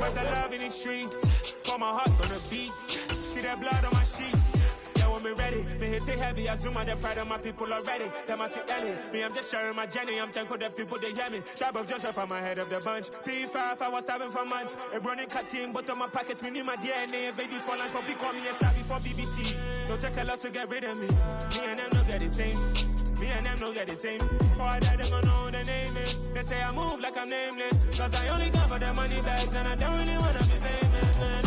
Where's the love in the streets? Pour my heart on the beat. See that blood on my sheets. Yeah, when me ready, me hit it heavy. I zoom out the pride of my people already. Them I see Ellie. Me, I'm just sharing my journey. I'm thankful that people they hear me. Tribe of Joseph, I'm ahead of the bunch. P5, I was starving for months. A running cutscene, but on my pockets, me need my DNA. Baby for lunch, but we call me a star before BBC. Don't take a lot to get rid of me. Me and them don't get the same. Me and them don't get the same. Boy, that them don't know who the name is. They say I move like I'm nameless. Cause I only come for the money bags and I don't really wanna be famous, man.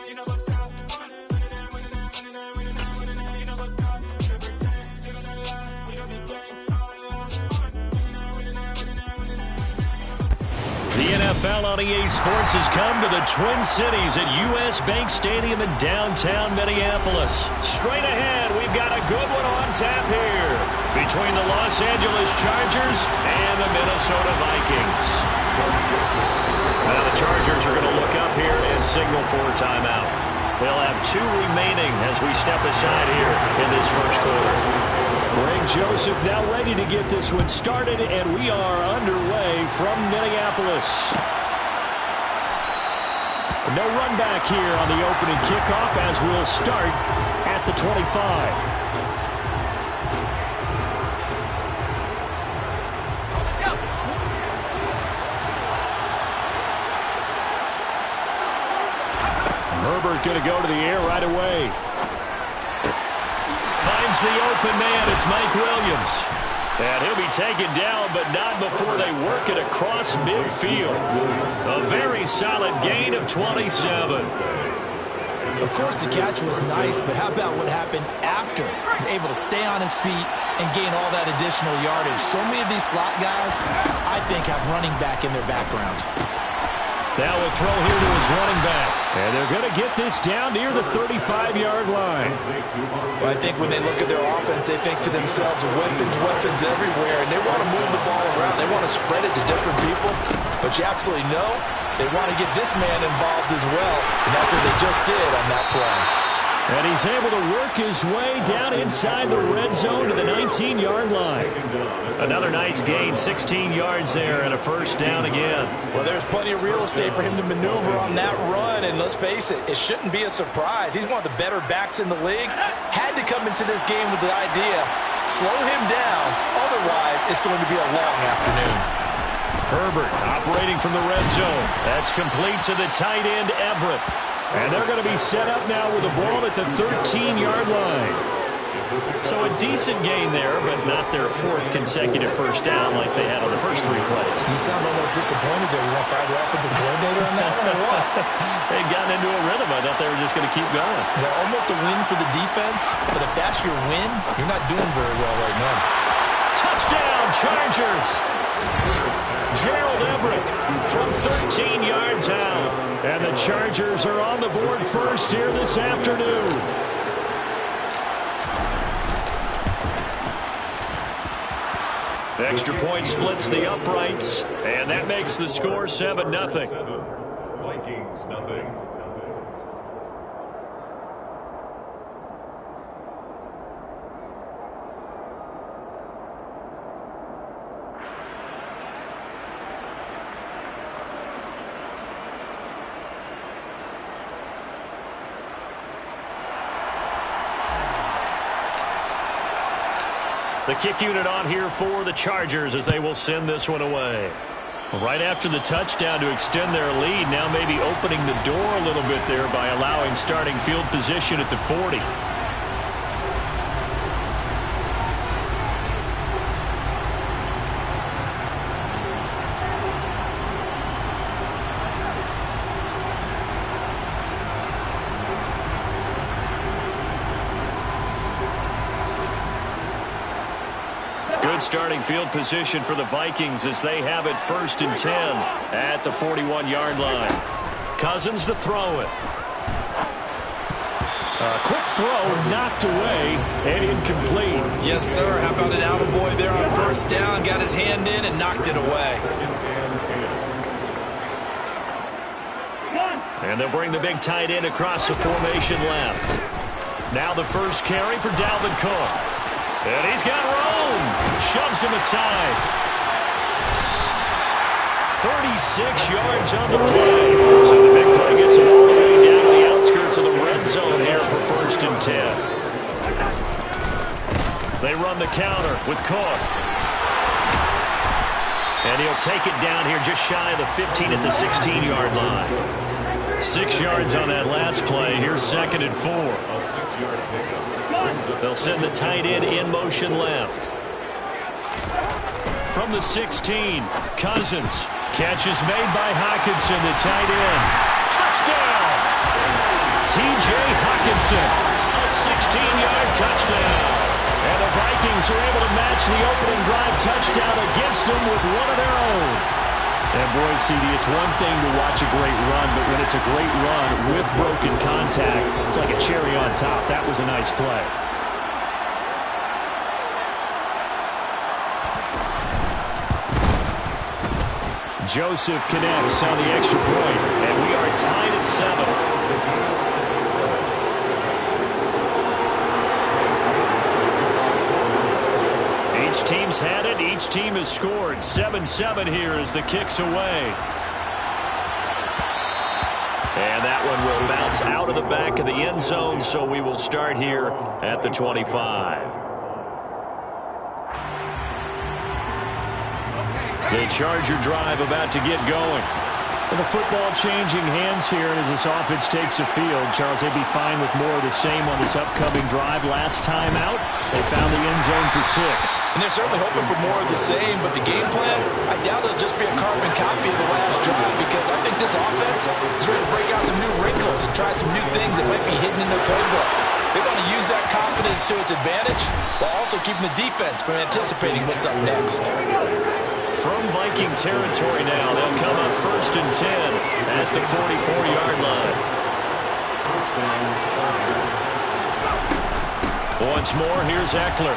You know what's up? You know what's up? You don't pretend. You don't lie. You don't be gay. The NFL on EA Sports has come to the Twin Cities at U.S. Bank Stadium in downtown Minneapolis. Straight ahead, we've got a good one on tap here between the Los Angeles Chargers and the Minnesota Vikings. Now the Chargers are going to look up here and signal for a timeout. They'll have 2 remaining as we step aside here in this first quarter. Greg Joseph now ready to get this one started, and we are underway from Minneapolis. No run back here on the opening kickoff as we'll start at the 25. Herbert going to go to the air right away. Finds the open man. It's Mike Williams. And he'll be taken down, but not before they work it across midfield. A very solid gain of 27. Of course, the catch was nice, but how about what happened after? Able to stay on his feet and gain all that additional yardage. So many of these slot guys, I think, have running back in their background. Now a throw here to his running back. And they're going to get this down near the 35-yard line. Well, I think when they look at their offense, they think to themselves, weapons everywhere, and they want to move the ball around. They want to spread it to different people. But you absolutely know they want to get this man involved as well. And that's what they just did on that play. And he's able to work his way down inside the red zone to the 19-yard line. Another nice gain, 16 yards there, and a first down again. Well, there's plenty of real estate for him to maneuver on that run, and let's face it, it shouldn't be a surprise. He's one of the better backs in the league. Had to come into this game with the idea, slow him down, otherwise it's going to be a long afternoon. Herbert operating from the red zone. That's complete to the tight end, Everett. And they're going to be set up now with the ball at the 13-yard line. So a decent gain there, but not their 4th consecutive first down like they had on the first 3 plays. You sound almost disappointed there. You want to fire the offensive coordinator on that one or what? They'd gotten into a rhythm. I thought they were just going to keep going. Well, almost a win for the defense, but if that's your win, you're not doing very well right now. Touchdown, Chargers! Gerald Everett from 13 yards out. And the Chargers are on the board first here this afternoon. Extra point splits the uprights, and that makes the score 7-0. Vikings, nothing. The kick unit on here for the Chargers as they will send this one away. Right after the touchdown to extend their lead, now maybe opening the door a little bit there by allowing starting field position at the 40. Good starting field position for the Vikings as they have it 1st and 10 at the 41-yard line. Cousins to throw it. A quick throw knocked away and incomplete. Yes, sir. How about an attaboy there on first down? Got his hand in and knocked it away. And they'll bring the big tight end across the formation left. Now the first carry for Dalvin Cook. And he's got room. Shoves him aside. 36 yards on the play. So the big play gets it all the way down to the outskirts of the red zone here for 1st and 10. They run the counter with Cook. And he'll take it down here just shy of the 15 at the 16-yard line. 6 yards on that last play. Here's 2nd and 4. A 6-yard pickup. They'll send the tight end in motion left. From the 16, Cousins. Catch is made by Hockenson, the tight end. Touchdown! T.J. Hockenson, a 16-yard touchdown. And the Vikings are able to match the opening drive touchdown against them with one of their own. And boy, CD, it's one thing to watch a great run, but when it's a great run with broken contact, it's like a cherry on top. That was a nice play. Joseph connects on the extra point, and we are tied at 7. Each team's had it. Each team has scored. 7-7 here as the kick's away. And that one will bounce out of the back of the end zone, so we will start here at the 25. The Charger drive about to get going. And the football changing hands here as this offense takes the field. Charles, they'd be fine with more of the same on this upcoming drive. Last time out, they found the end zone for 6. And they're certainly hoping for more of the same, but the game plan, I doubt it'll just be a carbon copy of the last drive, because I think this offense is ready to break out some new wrinkles and try some new things that might be hidden in their playbook. They want to use that confidence to its advantage while also keeping the defense from anticipating what's up next. From Viking territory now, they'll come up 1st and 10 at the 44-yard line. Once more, here's Eckler.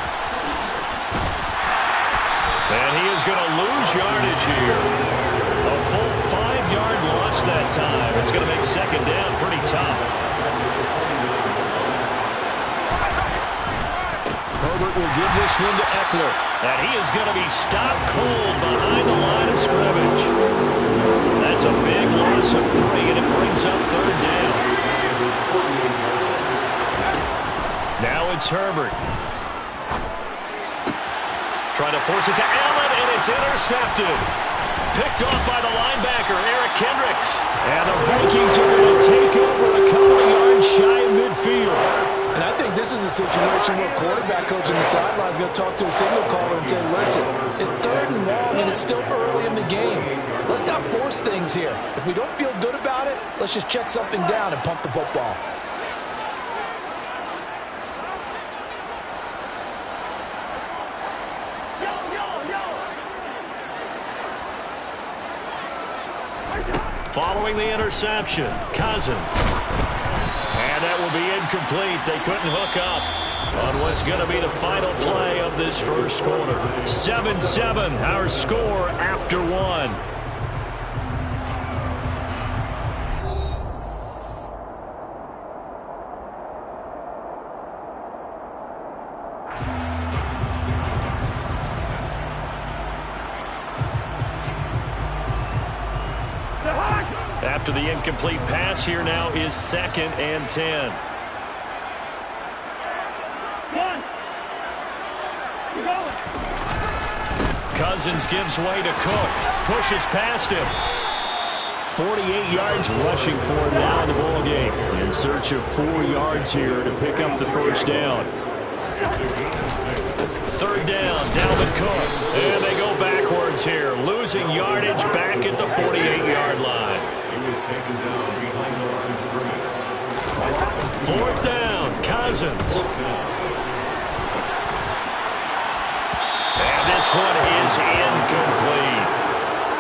And he is going to lose yardage here. A full 5-yard loss that time. It's going to make 2nd down pretty tough. Herbert will give this one to Eckler. And he is going to be stopped cold behind the line of scrimmage. That's a big loss of 3, and it brings up 3rd down. Now it's Herbert. Trying to force it to Allen, and it's intercepted. Picked off by the linebacker, Eric Kendricks. And the Vikings are going to take over a couple of yards shy of midfield. And I think this is a situation where quarterback coach on the sideline is going to talk to a signal caller and say, listen, it's 3rd and long, and it's still early in the game. Let's not force things here. If we don't feel good about it, let's just check something down and pump the football. Following the interception, Cousins. And that will be incomplete. They couldn't hook up on what's going to be the final play of this first quarter. 7-7, our score after 1. After the incomplete pass, here now is 2nd and 10. Cousins gives way to Cook. Pushes past him. 48 yards rushing for him now in the ball game. In search of 4 yards here to pick up the first down. 3rd down, Dalvin Cook. And they go backwards here, losing yardage back at the 48-yard line. He was taken down behind the line of scrimmage. 4th down, Cousins. And this one is incomplete.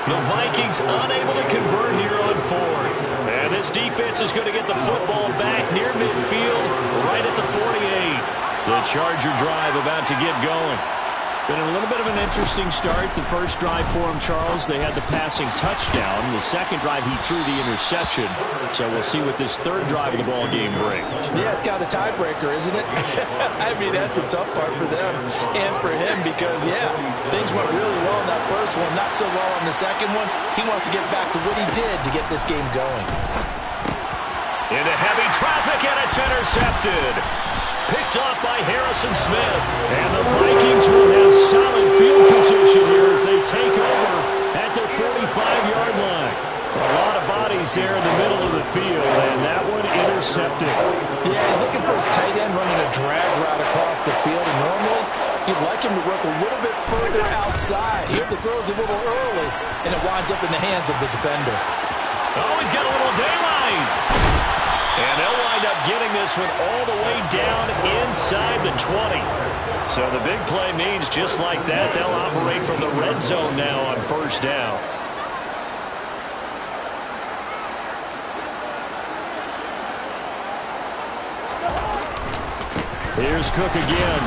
The Vikings unable to convert here on 4th. And this defense is going to get the football back near midfield, right at the 48. The Charger drive about to get going. Been a little bit of an interesting start. The first drive for him, Charles, they had the passing touchdown. The second drive, he threw the interception. So we'll see what this 3rd drive of the ball game brings. Yeah, it's kind of a tiebreaker, isn't it? I mean, that's the tough part for them and for him because, yeah, things went really well in that first first one, not so well on the second one. He wants to get back to what he did to get this game going. Into heavy traffic, and it's intercepted. Picked off by Harrison Smith. And the Vikings will have solid field position here as they take over at the 45-yard line. A lot of bodies there in the middle of the field, and that one intercepted. Yeah, he's looking for his tight end running a drag route across the field. And normally, you'd like him to work a little bit further outside. Here, the throw's a little early, and it winds up in the hands of the defender. Oh, he's got a little daylight. And they'll wind up getting this one all the way down inside the 20. So the big play means just like that, they'll operate from the red zone now on first down. Here's Cook again.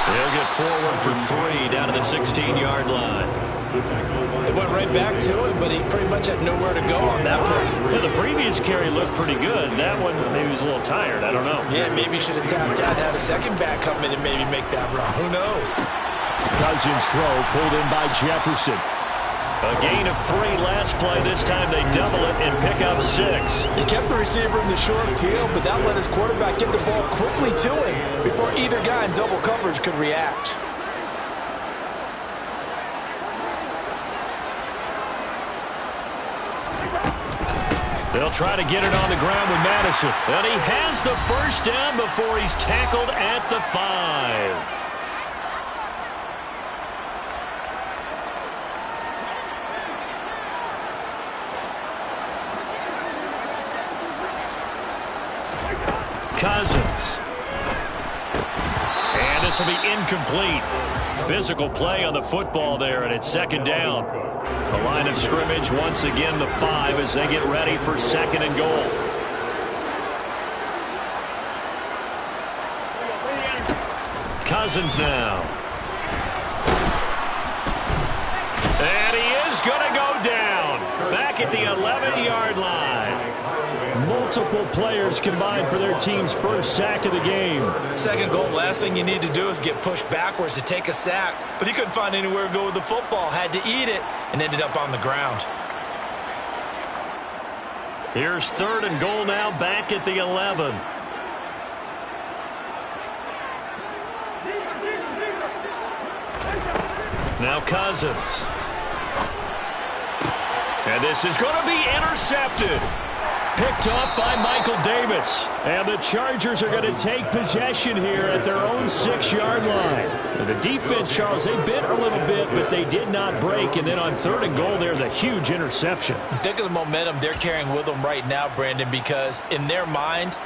He'll get forward for 3 down to the 16-yard line. They went right back to him, but he pretty much had nowhere to go on that play. Yeah, the previous carry looked pretty good. That one, maybe he was a little tired. I don't know. Yeah, maybe he should have tapped out and had a second back come in and maybe make that run. Who knows? Cousins' throw pulled in by Jefferson. A gain of 3 last play. This time they double it and pick up 6. He kept the receiver in the short field, but that let his quarterback get the ball quickly to him before either guy in double coverage could react. They'll try to get it on the ground with Madison. And he has the first down before he's tackled at the 5. Cousins. And this will be incomplete. Physical play on the football there, and it's second down. The line of scrimmage, once again, the 5 as they get ready for second and goal. Cousins now. And he is going to go down. Back at the 11-yard line. Multiple players combined for their team's first sack of the game. Second goal, last thing you need to do is get pushed backwards to take a sack. But he couldn't find anywhere to go with the football. Had to eat it and ended up on the ground. Here's third and goal now, back at the 11. Now Cousins. And this is going to be intercepted. Picked off by Michael Davis. And the Chargers are going to take possession here at their own 6-yard line. And the defense, Charles, they bit a little bit, but they did not break. And then on third and goal, there's a huge interception. Think of the momentum they're carrying with them right now, Brandon, because in their mind...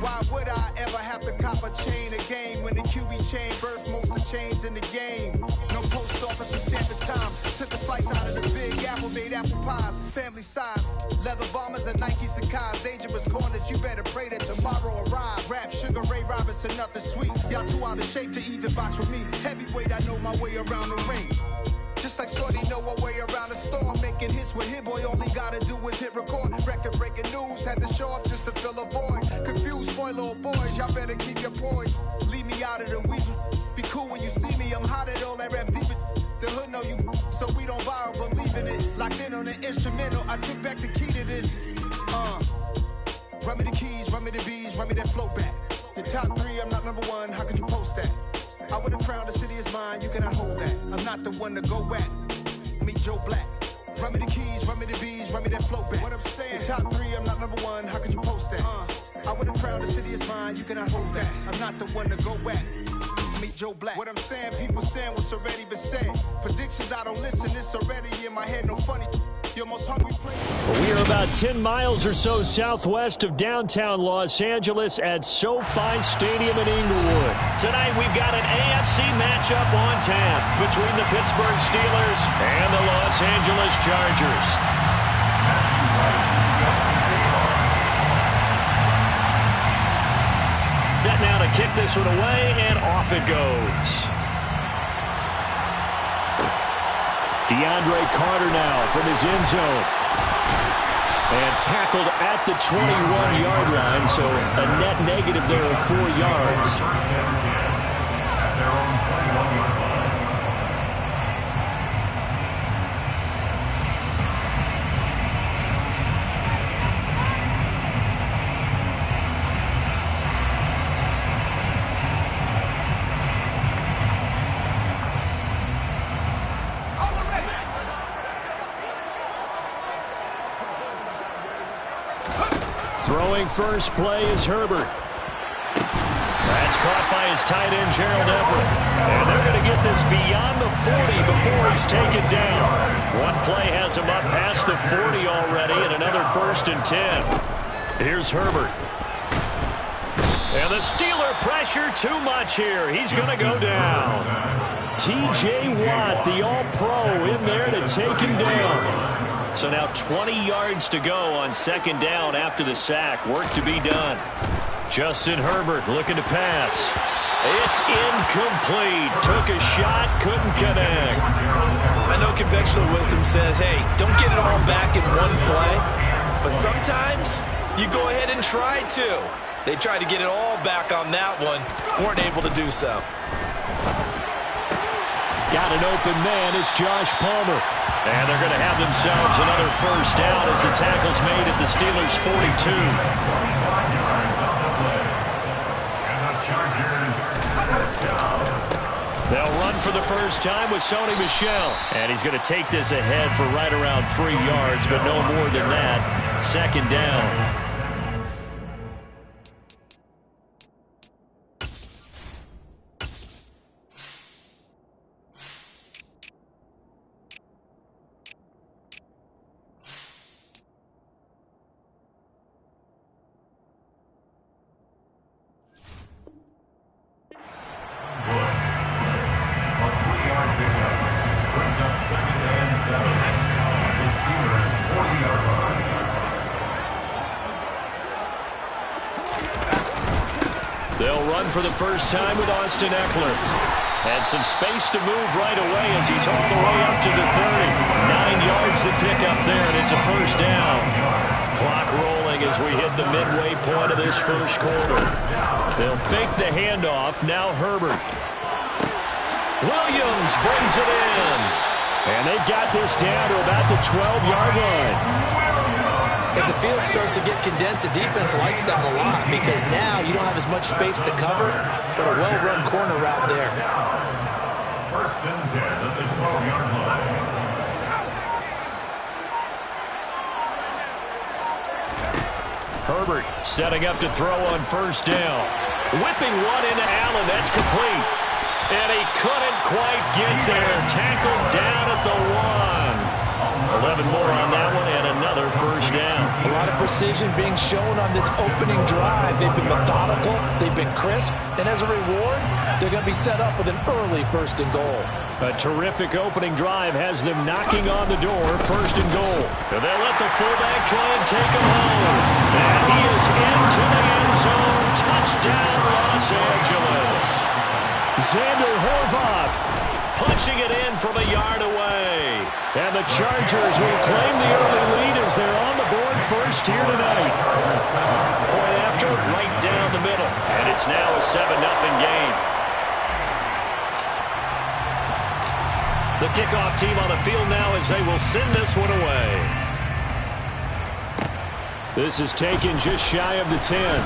Why would I ever have to cop a chain a game when the QB chain birth most of chains in the game? No post office to stamp the time. Took a slice out of the big apple, made apple pies, family size. Leather bombers and Nike Sacai's. Dangerous corners, you better pray that tomorrow arrive. Rap, Sugar Ray Robinson, nothing sweet. Y'all too out of shape to even box with me. Heavyweight, I know my way around the ring. Just like Shorty know her way around the storm. Making hits with Hit Boy, all he gotta do is hit record. Record-breaking news, had to show up just to fill a void. Confused, spoiled little boys, y'all better keep your poise. Leave me out of the weasel. Be cool when you see me, I'm hot at all that rap deep. The hood know you, so we don't borrow, believe in it. Locked in on the instrumental, I took back the key to this. Run me the keys, run me the bees, run me that flow back. Your top 3, I'm not number 1, how could you post that? I would have crowned the city is mine, you cannot hold that. I'm not the one to go at. Meet Joe Black. Run me the keys, run me the bees, run me that flow back. What I'm saying, your top 3, I'm not number 1, how could you post that? I would have crowned the city is mine, you cannot hold that. I'm not the one to go at. Meet Joe Black. What I'm saying, people saying what's already been said. Predictions, I don't listen, it's already in my head, no funny. Your most hungry place. We are about 10 miles or so southwest of downtown Los Angeles at SoFi Stadium in Inglewood. Tonight we've got an AFC matchup on tap between the Pittsburgh Steelers and the Los Angeles Chargers. Setting now to kick this one away, and off it goes. DeAndre Carter now from his end zone. And tackled at the 21-yard line, so a net negative there of 4 yards. First and 10 at their own 21-yard line. Throwing first play is Herbert. That's caught by his tight end, Gerald Everett. And they're going to get this beyond the 40 before he's taken down. One play has him up past the 40 already, and another 1st and 10. Here's Herbert. And the Steeler pressure too much here. He's going to go down. T.J. Watt, the All-Pro, in there to take him down. So now 20 yards to go on 2nd down after the sack. Work to be done. Justin Herbert looking to pass. It's incomplete. Took a shot, couldn't connect. I know conventional wisdom says, hey, don't get it all back in one play. But sometimes you go ahead and try to. They tried to get it all back on that one. Weren't able to do so. Got an open man. It's Josh Palmer. And they're going to have themselves another 1st down as the tackle's made at the Steelers' 42. They'll run for the first time with Sony Michel. And he's going to take this ahead for right around 3 yards, but no more than that. 2nd down. For the first time with Austin Eckler. And some space to move right away as he's all the way up to the 30. 9 yards to pick up there, and it's a 1st down. Clock rolling as we hit the midway point of this 1st quarter. They'll fake the handoff. Now Herbert. Williams brings it in. And they've got this down to about the 12-yard line. As the field starts to get condensed, the defense likes that a lot because now you don't have as much space to cover, but a well-run corner route there. 1st and 10 at the 12-yard line. Herbert setting up to throw on 1st down. Whipping one into Allen. That's complete. And he couldn't quite get there. Tackled down at the 1. 11 more on that one, and another 1st down. A lot of precision being shown on this opening drive. They've been methodical, they've been crisp, and as a reward, they're going to be set up with an early 1st and goal. A terrific opening drive has them knocking on the door, 1st and goal. And they'll let the fullback try and take him home. And he is into the end zone. Touchdown, Los Angeles. Xander Horvath punching it in from a yard away. And the Chargers will claim the early lead as they're on the board 1st here tonight. Point after, right down the middle. And it's now a 7-0 game. The kickoff team on the field now as they will send this one away. This is taken just shy of the 10.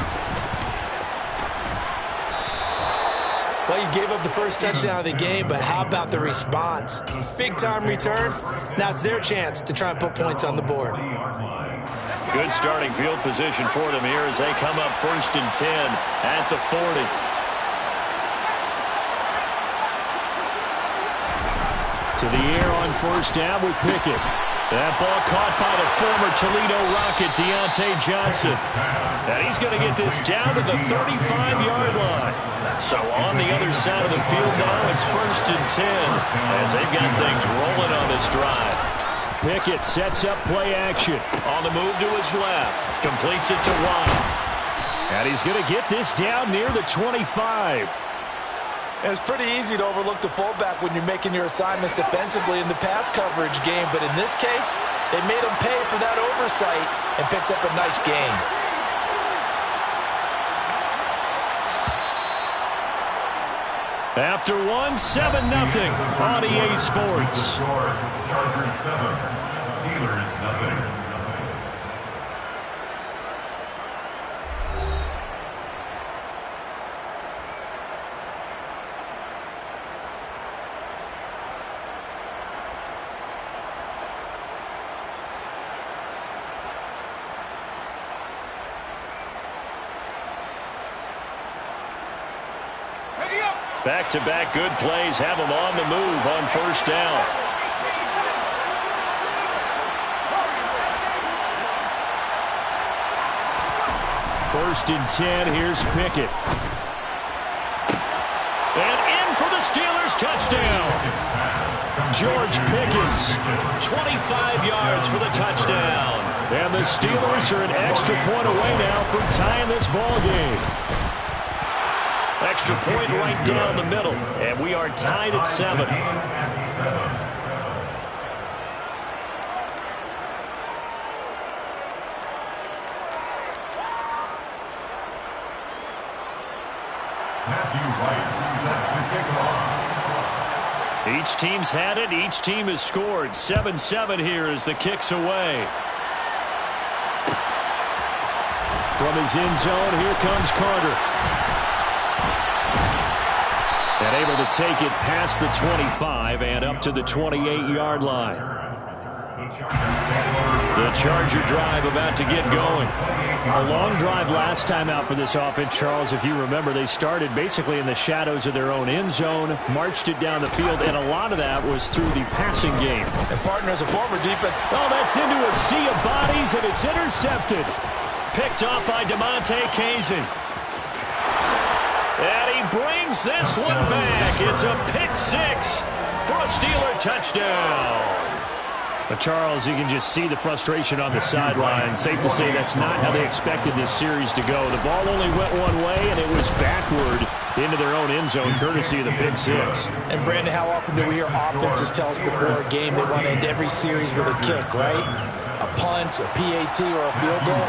Well, you gave up the first touchdown of the game, but how about the response? Big-time return. Now it's their chance to try and put points on the board. Good starting field position for them here as they come up 1st and 10 at the 40. To the air on 1st down with Pickett. That ball caught by the former Toledo Rocket, Deontay Johnson. And he's going to get this down to the 35-yard line. So on the other side of the field now, it's 1st and 10 as they've got things rolling on this drive. Pickett sets up play action. On the move to his left. Completes it to Watt. And he's going to get this down near the 25. And it's pretty easy to overlook the fullback when you're making your assignments defensively in the pass coverage game. But in this case, they made him pay for that oversight and picks up a nice gain. After 7-0 on EA Sports. Chargers 7, Steelers 0. Back-to-back good plays have them on the move on first down. First and 10, here's Pickett. And in for the Steelers, touchdown. George Pickens, 25 yards for the touchdown. And the Steelers are an extra point away now from tying this ball game. Extra point right down the middle, and we are tied at 7. Each team's had it. Each team has scored. 7-7 here as the kick's away. From his end zone, here comes Carter. And able to take it past the 25 and up to the 28-yard line. The Charger drive about to get going. A long drive last time out for this offense, Charles. If you remember, they started basically in the shadows of their own end zone, marched it down the field, and a lot of that was through the passing game. And partner, as a former defense. Oh, that's into a sea of bodies, and it's intercepted. Picked off by DeMonte Kazin. And he brings this one back. It's a pick six for a Steeler touchdown. But Charles, you can just see the frustration on the sideline. Safe to say that's not how they expected this series to go. The ball only went one way, and it was backward into their own end zone, courtesy of the pick six. And Brandon, how often do we hear offenses tell us before a game they want to end every series with a kick, right? A punt, a PAT, or a field goal.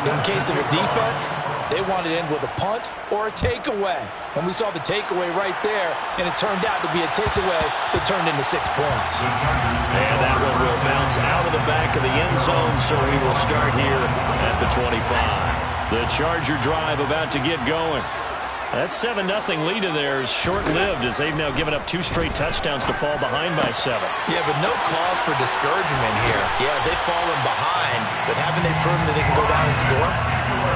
In case of a defense, they want to end with a punt or a takeaway. And we saw the takeaway right there, and it turned out to be a takeaway that turned into 6 points. And that one will bounce out of the back of the end zone, so we will start here at the 25. The Charger drive about to get going. That 7-0 lead in there is short-lived as they've now given up 2 straight touchdowns to fall behind by 7. Yeah, but no cause for discouragement here. Yeah, they've fallen behind, but haven't they proven that they can go down and score?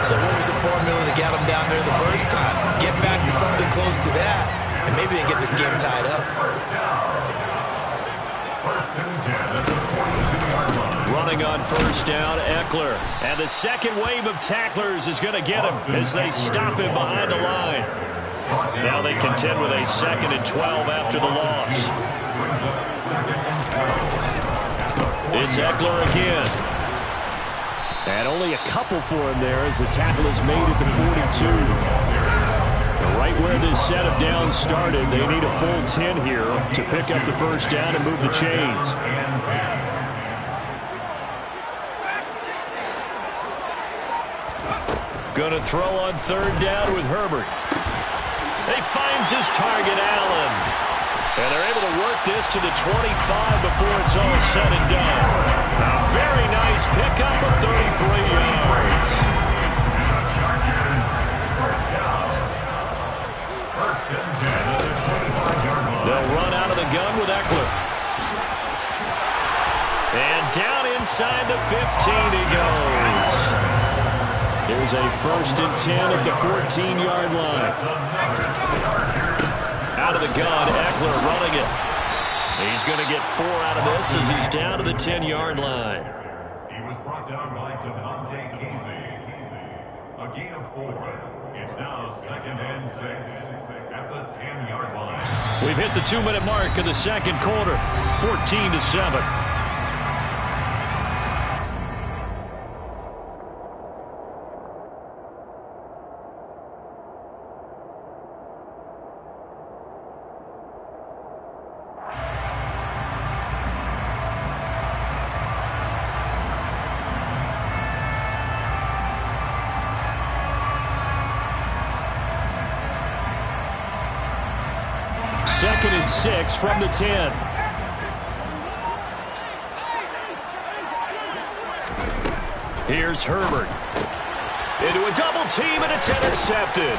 So what was the formula to get them down there the first time? Get back to something close to that, and maybe they get this game tied up. First and 10 at the 42-yard line. Running on first down, Eckler. And the second wave of tacklers is going to get him as they stop him behind the line. Now they contend with a 2nd and 12 after the loss. It's Eckler again. And only a couple for him there as the tackle is made at the 42. Right where this set of downs started, they need a full 10 here to pick up the first down and move the chains. Going to throw on 3rd down with Herbert. He finds his target, Allen. And they're able to work this to the 25 before it's all said and done. A very nice pickup of 33 yards. They'll run out of the gun with Eckler. And down inside the 15 he goes. There's a 1st and 10 at the 14-yard line. Out of the gun, Eckler running it. He's going to get 4 out of this as he's down to the 10-yard line. He was brought down by DeMonte Kazin. A gain of 4. It's now 2nd and 6 at the 10-yard line. We've hit the 2-minute mark of the second quarter. 14-7. 2nd and 6 from the 10. Here's Herbert. Into a double team, and it's intercepted.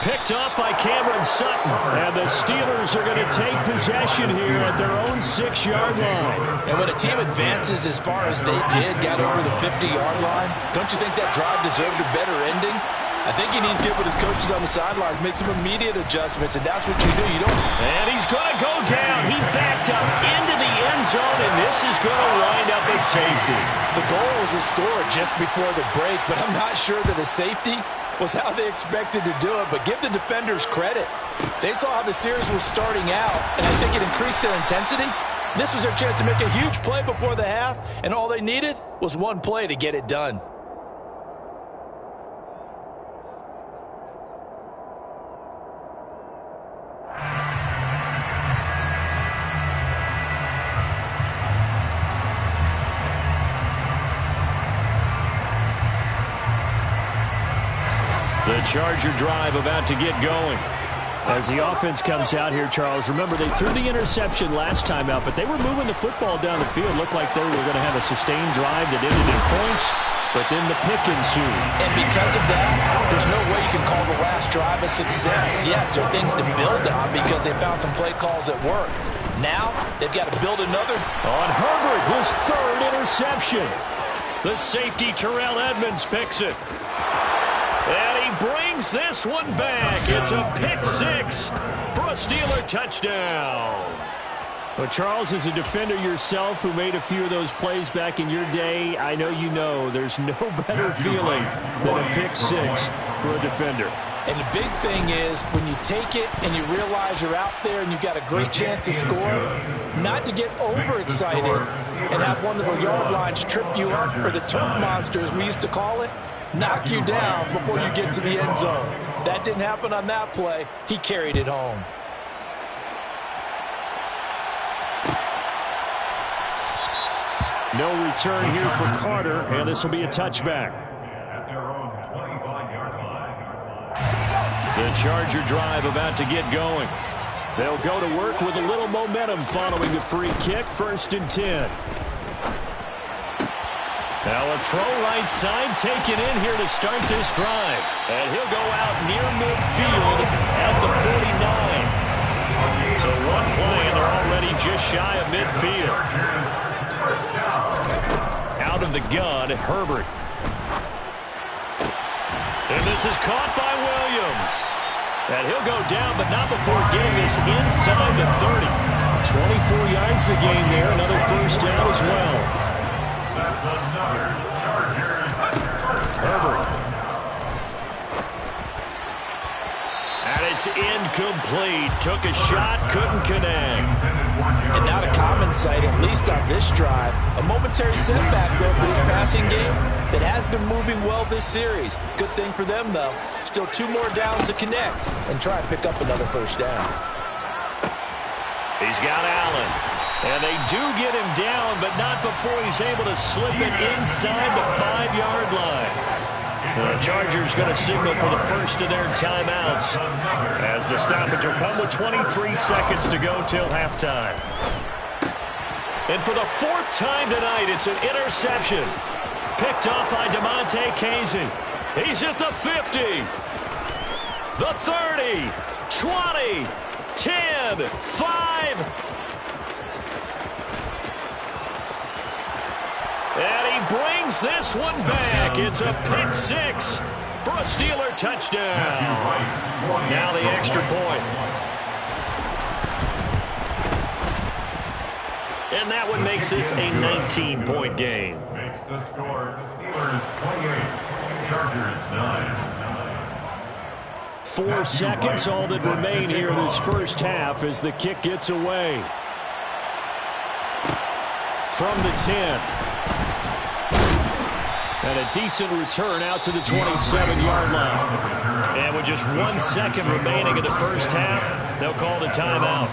Picked up by Cameron Sutton. And the Steelers are going to take possession here at their own 6-yard line. And when a team advances as far as they did, got over the 50-yard line, don't you think that drive deserved a better ending? I think he needs to get with his coaches on the sidelines, make some immediate adjustments, and that's what you do. You don't. And he's going to go down. He backed up into the end zone, and this is going to wind up a safety. The goal was a score just before the break, but I'm not sure that a safety was how they expected to do it, but give the defenders credit. They saw how the series was starting out, and I think it increased their intensity. This was their chance to make a huge play before the half, and all they needed was one play to get it done. The Charger drive about to get going. As the offense comes out here, Charles, remember they threw the interception last time out, but they were moving the football down the field. Looked like they were going to have a sustained drive that ended in points, but then the pick ensued. And because of that, there's no way you can call the last drive a success. Yes, there are things to build on because they found some play calls that work. Now, they've got to build another. On Herbert, his 3rd interception. The safety, Terrell Edmonds, picks it. And he brings this one back. It's a pick-6 for a Steeler touchdown. Well, Charles, as a defender yourself who made a few of those plays back in your day, I know you know there's no better feeling than a pick-6 for a defender. And the big thing is when you take it and you realize you're out there and you've got a great chance to score, not to get overexcited and have one of the yard lines trip you up, or the turf monster, as we used to call it, knock you down before you get to the end zone. That didn't happen on that play. He carried it home. No return here for Carter, and this will be a touchback. At their own 25-yard line. The Charger drive about to get going. They'll go to work with a little momentum following the free kick. 1st and 10. Now a throw right side taken in here to start this drive. And he'll go out near midfield at the 49. So one play and they're already just shy of midfield. Out of the gun, Herbert. And this is caught by Williams. And he'll go down, but not before getting this inside the 30. 24 yards to gain there. Another 1st down as well. That's another Chargers first down. Herbert. And it's incomplete. Took a shot, couldn't connect. And not a common sight, at least on this drive. A momentary setback, though, for this passing game that has been moving well this series. Good thing for them, though. Still 2 more downs to connect and try and pick up another 1st down. He's got Allen. And they do get him down, but not before he's able to slip it inside the 5-yard line. The Chargers going to signal for the first of their timeouts as the stoppage will come with 23 seconds to go till halftime. And for the 4th time tonight, it's an interception. Picked up by DeMonte Casey. He's at the 50, the 30, 20, 10, 5. And he brings this one back. It's a pick-6 for a Steeler touchdown. Now the extra point. And that one makes this a 19-point game. Makes the score Steelers 28, Chargers 9. 4 seconds, all that remain here in this first half as the kick gets away. From the 10. And a decent return out to the 27-yard line. And with just 1 second remaining in the first half, they'll call the timeout.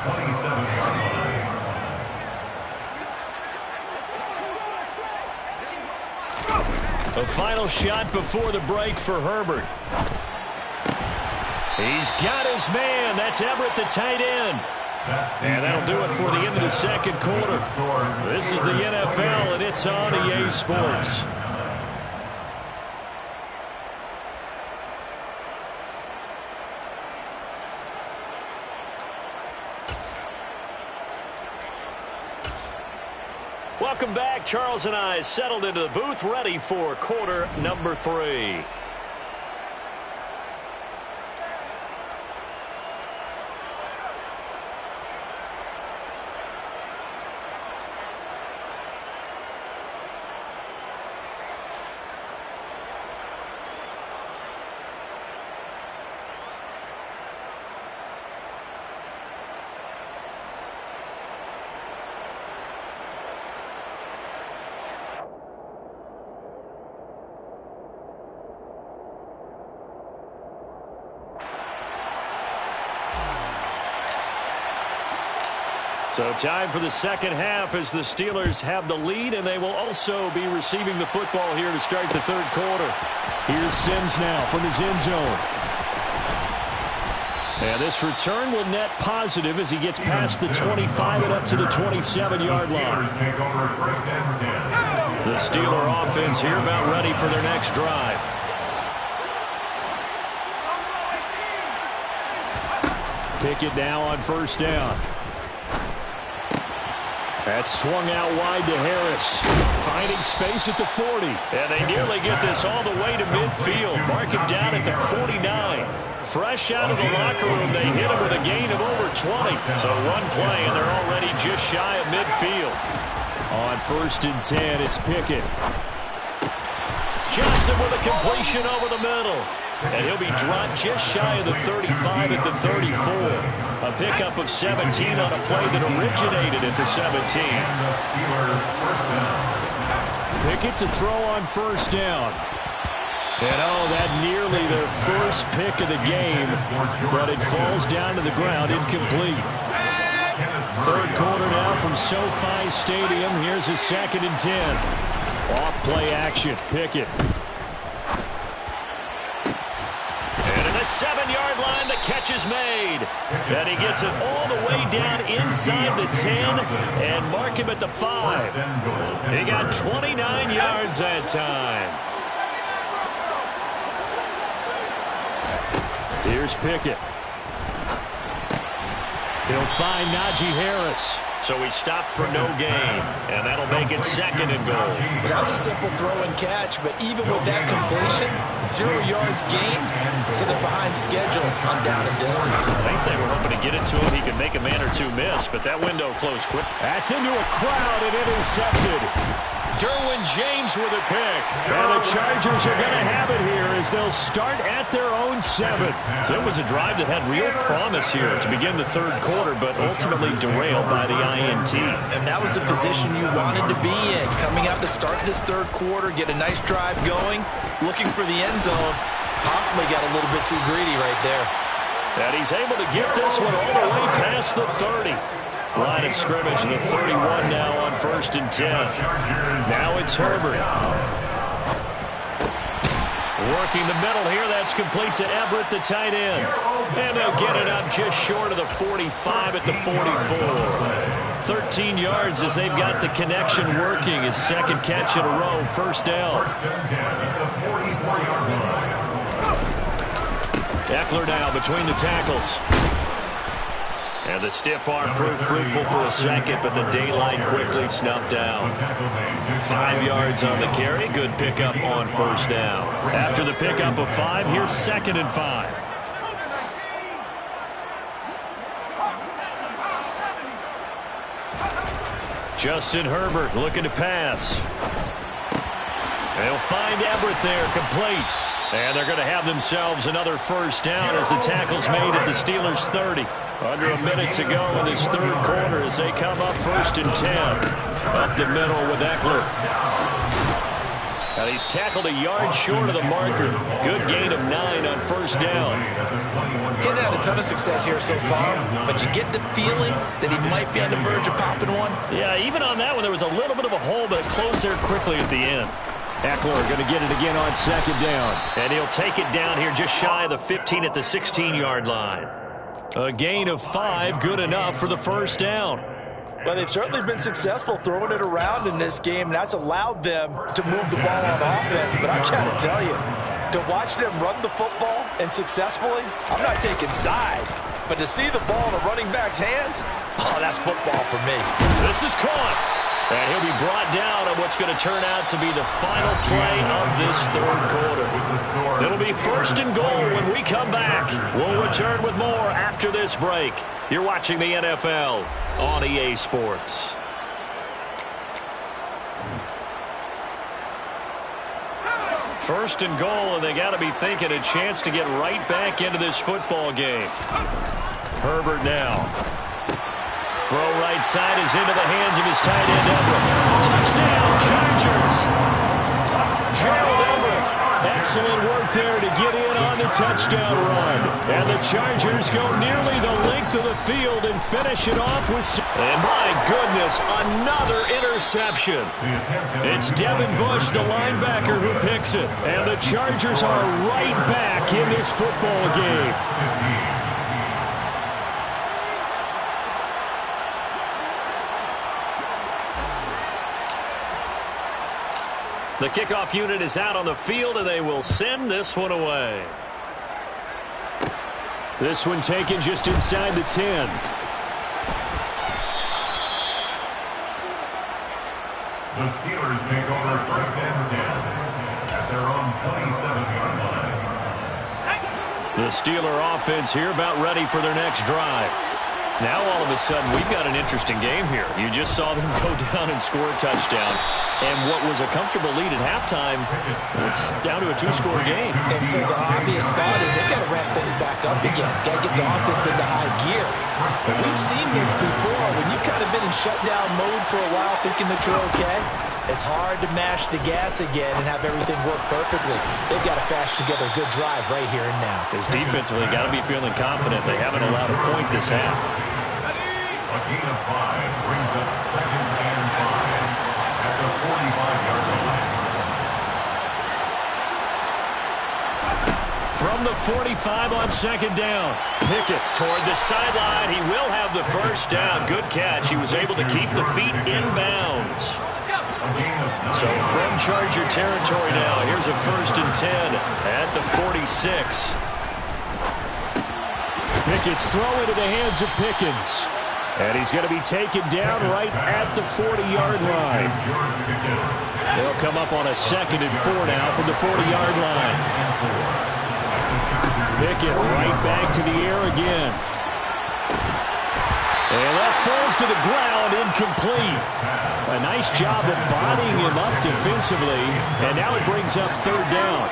A final shot before the break for Herbert. He's got his man. That's Everett, the tight end. And that'll do it for the end of the second quarter. This is the NFL, and it's on EA Sports. Welcome back. Charles and I settled into the booth, ready for quarter number 3. So time for the second half as the Steelers have the lead, and they will also be receiving the football here to start the third quarter. Here's Sims now from his end zone. And this return will net positive as he gets past the 25 and up to the 27-yard line. The Steeler offense here about ready for their next drive. Pickett now on first down. That's swung out wide to Harris. Finding space at the 40. And they nearly get this all the way to midfield. Mark him down at the 49. Fresh out of the locker room, they hit him with a gain of over 20. So one play, and they're already just shy of midfield. On first and 10, it's Pickett. Johnson with a completion over the middle. And he'll be dropped just shy of the 35 at the 34. A pickup of 17 on a play that originated at the 17. Pickett to throw on first down. And oh, that nearly their first pick of the game, but it falls down to the ground incomplete. Third quarter now from SoFi Stadium. Here's a 2nd and 10. Off play action, Pickett. The 7-yard line, the catch is made. And he gets it all the way down inside the 10 and mark him at the 5. He got 29 yards that time. Here's Pickett. He'll find Najee Harris. So he stopped for no gain, and that'll make it 2nd and goal. That was a simple throw and catch, but even with that completion, 0 yards gained, so they're behind schedule on down and distance. I think they were hoping to get it to him. He could make a man or two miss, but that window closed quick. That's into a crowd and intercepted. Derwin James with a pick. And the Chargers are going to have it here as they'll start at their own 7. So it was a drive that had real promise here to begin the third quarter, but ultimately derailed by the INT. And that was the position you wanted to be in. Coming out to start this third quarter, get a nice drive going, looking for the end zone. Possibly got a little bit too greedy right there. And he's able to get this one all the way past the 30. Line of scrimmage, the 31 now on first and 10. Now it's Herbert. Working the middle here, that's complete to Everett, the tight end. And they'll get it up just short of the 45 at the 44. 13 yards as they've got the connection working. His second catch in a row, first down. Eckler now between the tackles. And the stiff arm proved fruitful for a second, but the daylight quickly snuffed down. 5 yards on the carry. Good pickup on first down. After the pickup of 5, here's 2nd and 5. Justin Herbert looking to pass. They'll find Everett there, complete. And they're going to have themselves another first down as the tackle's made at the Steelers' 30. Under a minute to go in this third quarter as they come up first and 10. Up the middle with Eckler. And he's tackled a yard short of the marker. Good gain of 9 on first down. Getting had a ton of success here so far, but you get the feeling that he might be on the verge of popping one. Yeah, even on that one, there was a little bit of a hole, but it closed there quickly at the end. Eckler going to get it again on second down. And he'll take it down here just shy of the 15 at the 16-yard line. A gain of 5, good enough for the first down. Well, they've certainly been successful throwing it around in this game, and that's allowed them to move the ball on offense. But I got to tell you, to watch them run the football and successfully, I'm not taking sides, but to see the ball in a running back's hands, oh, that's football for me. This is caught. And he'll be brought down on what's going to turn out to be the final play of this third quarter. It'll be 1st and goal when we come back. We'll return with more after this break. You're watching the NFL on EA Sports. First and goal, and they got to be thinking a chance to get right back into this football game. Herbert now. Throw right side is into the hands of his tight end, Everett. Touchdown, Chargers. Gerald Everett. Excellent work there to get in on the touchdown run. And the Chargers go nearly the length of the field and finish it off with... And my goodness, another interception. It's Devin Bush, the linebacker, who picks it. And the Chargers are right back in this football game. The kickoff unit is out on the field, and they will send this one away. This one taken just inside the 10. The Steelers take over 1st and 10 at their own 27-yard line. The Steeler offense here about ready for their next drive. Now all of a sudden we've got an interesting game here. You just saw them go down and score a touchdown. And what was a comfortable lead at halftime, it's down to a 2-score game. And so the obvious thought is they've got to ramp things back up again. Got to get the offense into high gear. But we've seen this before. When you've kind of been in shutdown mode for a while thinking that you're okay, it's hard to mash the gas again and have everything work perfectly. They've got to fashion together a good drive right here and now. Because defensively, got to be feeling confident. They haven't allowed a point this half. A gain of 5 brings up 2nd and 5 at the 45-yard line. From the 45 on 2nd down. Pickett toward the sideline. He will have the first down. Good catch. He was able to keep the feet in bounds. So from Charger territory now, here's a 1st and 10 at the 46. Pickett's throw into the hands of Pickens. And he's going to be taken down right at the 40-yard line. They'll come up on a 2nd and 4 now from the 40-yard line. Pickett right back to the air again. And that falls to the ground, incomplete. A nice job of bodying him up defensively. And now it brings up 3rd down.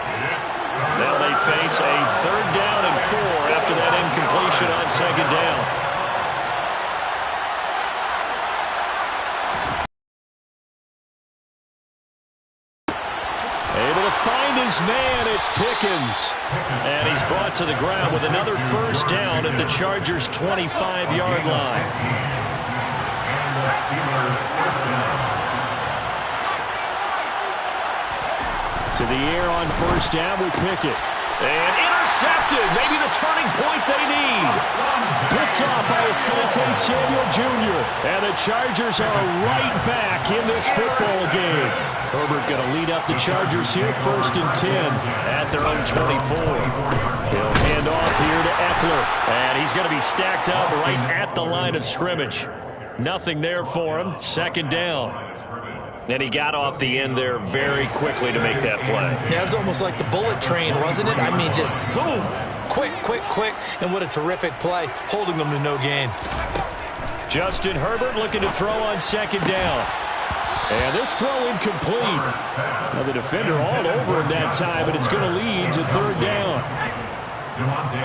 Now they face a 3rd down and 4 after that incompletion on 2nd down. Able to find his man, it's Pickens. And he's brought to the ground with another 1st down at the Chargers' 25-yard line. To the air on 1st down with Pickett. And intercepted. Maybe the turning point they need. Picked off by Asante Samuel Jr. And the Chargers are right back in this football game. Herbert going to lead up the Chargers here, 1st and 10 at their own 24. He'll hand off here to Eckler. And he's going to be stacked up right at the line of scrimmage. Nothing there for him. 2nd down. And he got off the end there very quickly to make that play. Yeah, it was almost like the bullet train, wasn't it? I mean, just zoom. Quick, quick, quick. And what a terrific play, holding them to no gain. Justin Herbert looking to throw on 2nd down. And this throw incomplete. Now the defender all over him that time, but it's going to lead to 3rd down.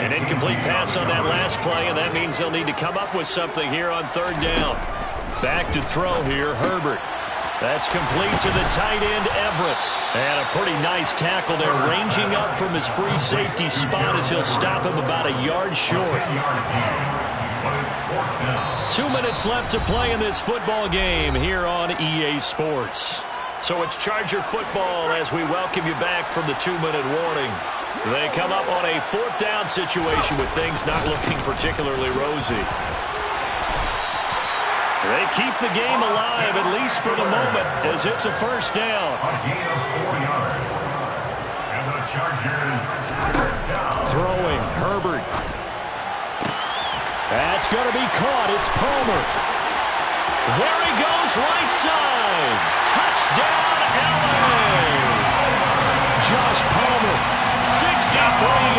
An incomplete pass on that last play, and that means they'll need to come up with something here on 3rd down. Back to throw here, Herbert. That's complete to the tight end, Everett. And a pretty nice tackle there, ranging up from his free safety spot as he'll stop him about a yard short. 2 minutes left to play in this football game here on EA Sports. So it's Charger football as we welcome you back from the 2-minute warning. They come up on a 4th down situation with things not looking particularly rosy. They keep the game alive, at least for the moment, as it's a 1st down. A gain of 4 yards. And the Chargers, 1st down. Throwing, Herbert. That's going to be caught. It's Palmer. There he goes, right side. Touchdown, LA. Josh Palmer. 63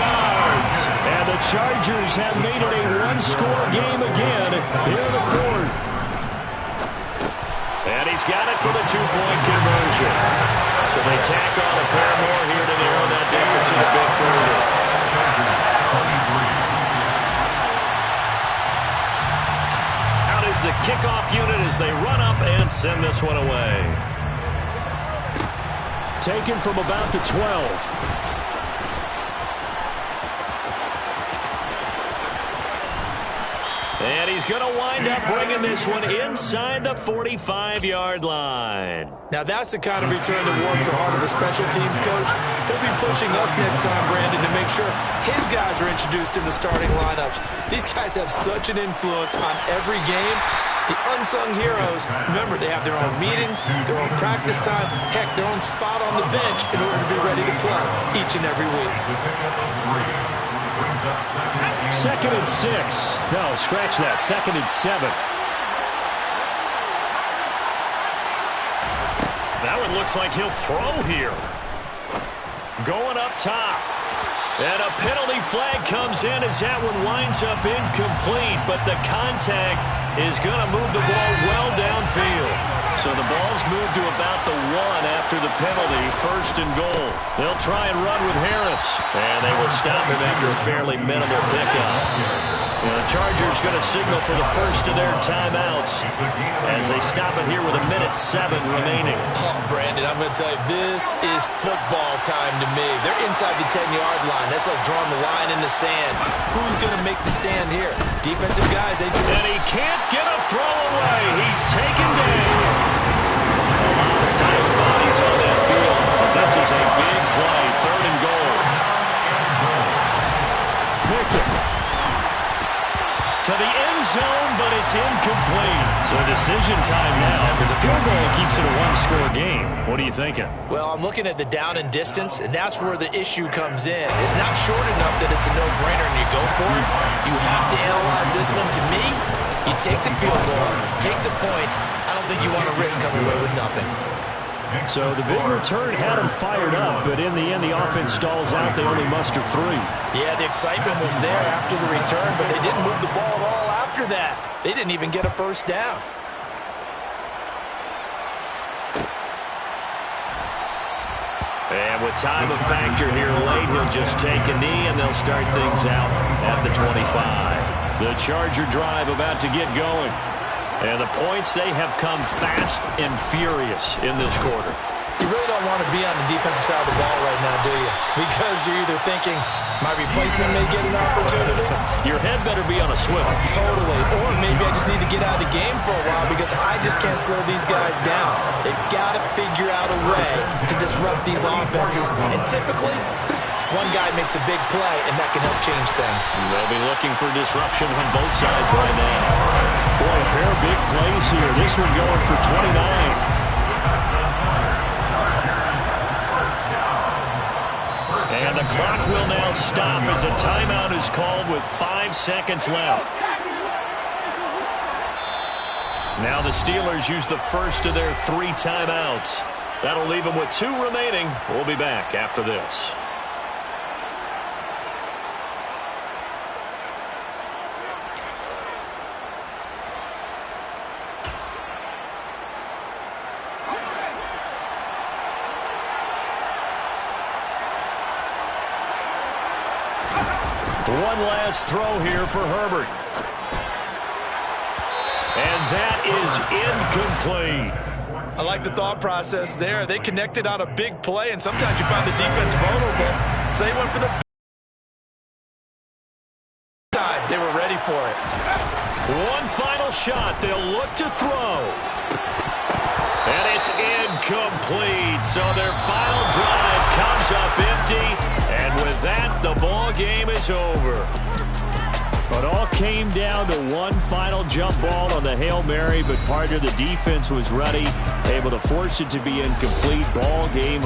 yards. And the Chargers have made it a 1-score game again here in the 4th. And he's got it for the 2-point conversion. So they tack on a pair more here to narrow that deficit a bit further. Out is the kickoff unit as they run up and send this one away. Taken from about the 12. And he's going to wind up bringing this one inside the 45-yard line. Now that's the kind of return that warms the heart of the special teams coach. He'll be pushing us next time, Brandon, to make sure his guys are introduced in the starting lineups. These guys have such an influence on every game. The unsung heroes, remember, they have their own meetings, their own practice time, heck, their own spot on the bench in order to be ready to play each and every week. 2nd and 6. No, scratch that. 2nd and 7. That one looks like he'll throw here. Going up top. And a penalty flag comes in as that one winds up incomplete, but the contact is going to move the ball well downfield. So the ball's moved to about the 1 after the penalty, 1st and goal. They'll try and run with Harris, and they will stop him after a fairly minimal pickup. And the Chargers going to signal for the first of their timeouts as they stop it here with 1:07 remaining. Oh, Brandon, I'm going to tell you, this is football time to me. They're inside the 10-yard line. That's like drawing the line in the sand. Who's going to make the stand here? Defensive guys. And he can't get a throw away. He's taken down. A lot of tight bodies on that field. This is a big play. 3rd and goal. Pickett. To the end zone, but it's incomplete. So decision time now, because a field goal keeps it a 1-score game. What are you thinking? Well, I'm looking at the down and distance, and that's where the issue comes in. It's not short enough that it's a no-brainer and you go for it. You have to analyze this one. To me, you take the field goal, take the points. I don't think you want to risk coming away with nothing. So the big return had them fired up, but in the end, the offense stalls out. They only muster 3. Yeah, the excitement was there after the return, but they didn't move the ball at all after that. They didn't even get a 1st down. And with time a factor here late, he'll just take a knee, and they'll start things out at the 25. The Charger drive about to get going. And the points, they have come fast and furious in this quarter. You really don't want to be on the defensive side of the ball right now, do you? Because you're either thinking, my replacement may get an opportunity. Your head better be on a swivel. Totally. Or maybe I just need to get out of the game for a while because I just can't slow these guys down. They've got to figure out a way to disrupt these offenses. And typically, one guy makes a big play, and that can help change things. They'll be looking for disruption on both sides right now. Boy, a pair of big plays here. This one going for 29. And the clock will now stop as a timeout is called with 5 seconds left. Now the Steelers use the first of their 3 timeouts. That'll leave them with 2 remaining. We'll be back after this. One last throw here for Herbert. And that is incomplete. I like the thought process there. They connected on a big play, and sometimes you find the defense vulnerable. So they went for the time. They were ready for it. One final shot. They'll look to throw. And it's incomplete. So their final drive comes up empty. And with that, It all came down to one final jump ball on the Hail Mary, but part of the defense was ready, able to force it to be incomplete. Ball game.